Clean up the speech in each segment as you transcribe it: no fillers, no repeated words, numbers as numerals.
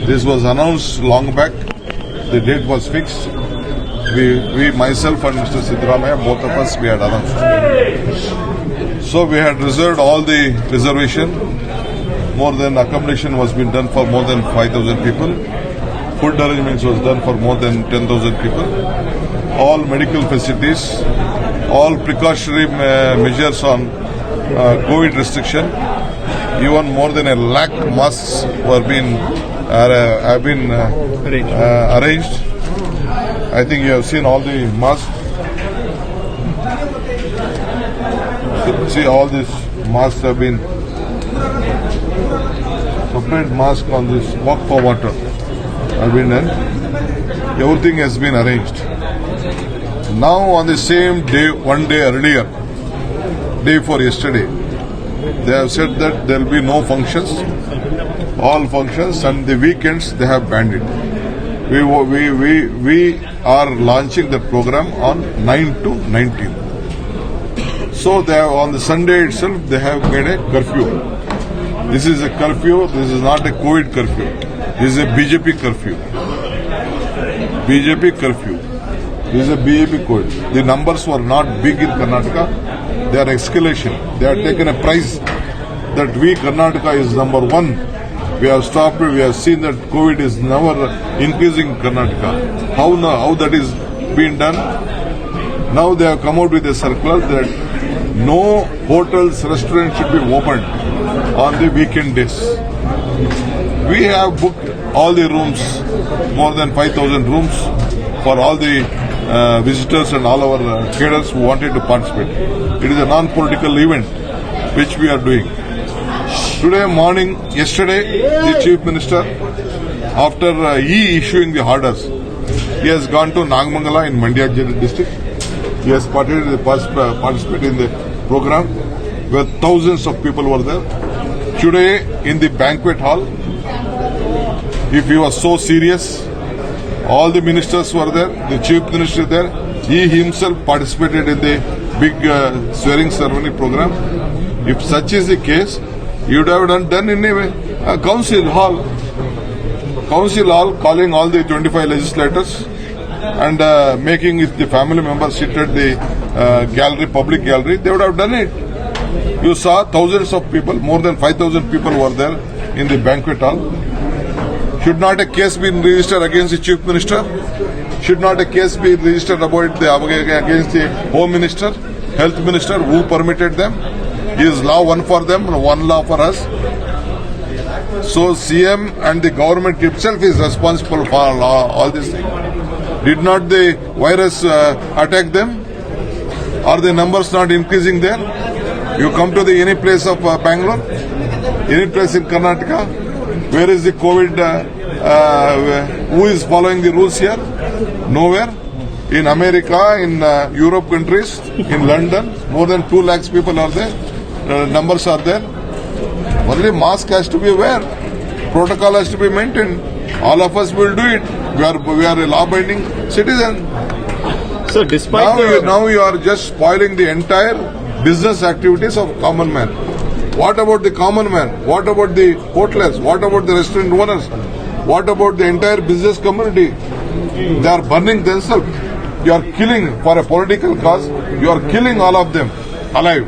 This was announced long back. The date was fixed. We myself and Mr. Siddaramaiah, both of us, we had announced. So we had reserved all the reservation. More than accommodation was being done for more than 5,000 people. Food arrangements was done for more than 10,000 people. All medical facilities, all precautionary measures on COVID restriction. Even more than 1 lakh masks have been arranged. I think you have seen all the masks. See, all these masks have been separate mask on this walk for water have been done. Everything has been arranged. Now on the same day, one day earlier, day for yesterday, they have said that there will be no functions, all functions, and the weekends they have banned it. We are launching the program on 9 to 19. So they have, on the Sunday itself they have made a curfew. This is a curfew. This is not a COVID curfew. This is a BJP curfew. BJP curfew. This is a BJP code. The numbers were not big in Karnataka. They are escalation. They have taken a price that we, Karnataka, is number one. We have stopped it. We have seen that COVID is never increasing in Karnataka. How that is being done? Now they have come out with a circular that no hotels, restaurants should be opened on the weekend days. We have booked all the rooms, more than 5,000 rooms for all the visitors and all our cadres who wanted to participate. It is a non-political event which we are doing. Today morning, yesterday, the Chief Minister, after he issuing the orders, he has gone to Nagamangala in Mandya district. He has participated in the program where thousands of people were there. Today in the banquet hall, if he was so serious, all the ministers were there, the Chief Minister there, he himself participated in the big swearing ceremony program. If such is the case, you would have done in a council hall, calling all the 25 legislators and making if the family members sit at the gallery, public gallery, they would have done it. You saw thousands of people, more than 5,000 people were there in the banquet hall. Should not a case be registered against the Chief Minister? Should not a case be registered against the Home Minister, Health Minister, who permitted them? Is law one for them and one law for us? So CM and the government itself is responsible for all these things. Did not the virus attack them? Are the numbers not increasing there? You come to any place of Bangalore, any place in Karnataka, where is the COVID? Who is following the rules here? Nowhere. In America, in Europe countries, in London, more than 2 lakhs people are there. Numbers are there. Only mask has to be wear. Protocol has to be maintained. All of us will do it. We are a law-abiding citizen. So despite now you are just spoiling the entire business activities of common man. What about the common man? What about the hoteliers? What about the restaurant owners? What about the entire business community? They are burning themselves. You are killing for a political cause. You are killing all of them alive.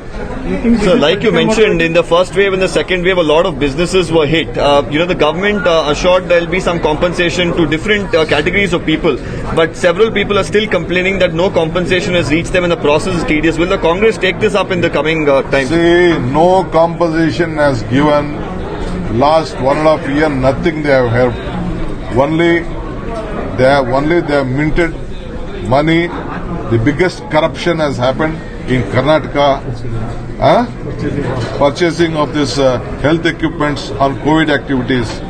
So like you mentioned, in the first wave and the second wave, a lot of businesses were hit. The government assured there will be some compensation to different categories of people. But several people are still complaining that no compensation has reached them and the process is tedious. Will the Congress take this up in the coming time? See, no compensation has given. Last 1.5 years, nothing they have helped. Only they have minted money. The biggest corruption has happened in Karnataka. Purchasing of this health equipments on COVID activities.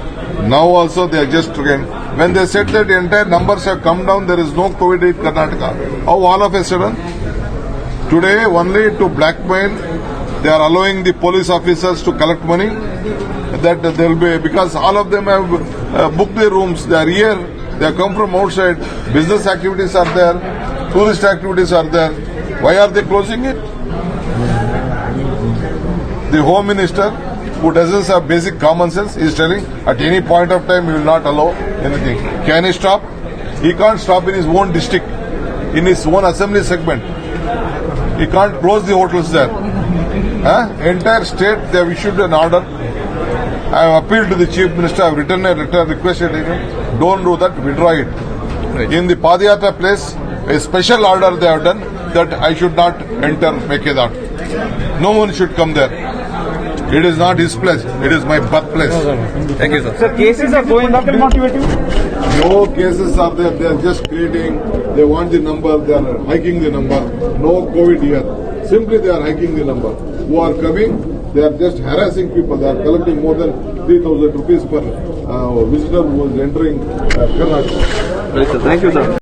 Now also they are just again. When they said that the entire numbers have come down, there is no COVID in Karnataka. How all of a sudden? Today only to blackmail, they are allowing the police officers to collect money. That there will be, because all of them have booked their rooms. They are here. They have come from outside. Business activities are there. Tourist activities are there. Why are they closing it? The Home Minister who doesn't have basic common sense is telling at any point of time he will not allow anything. Can he stop? He can't stop in his own district, in his own assembly segment. He can't close the hotels there. Entire state they have issued an order. I have appealed to the Chief Minister. I have written a letter requested him. Don't do that. Withdraw it. Right. In the Padayatra place, a special order they have done that I should not enter Mekedar. No one should come there. It is not his place. It is my birthplace. Thank you, sir. Sir, cases are going up. Motivating. No cases are there. They are just creating. They want the number. They are hiking the number. No COVID here. Simply they are hiking the number. Who are coming? They are just harassing people. They are collecting more than 3,000 rupees per visitor who is entering Karnataka. Right, sir. Thank you, sir.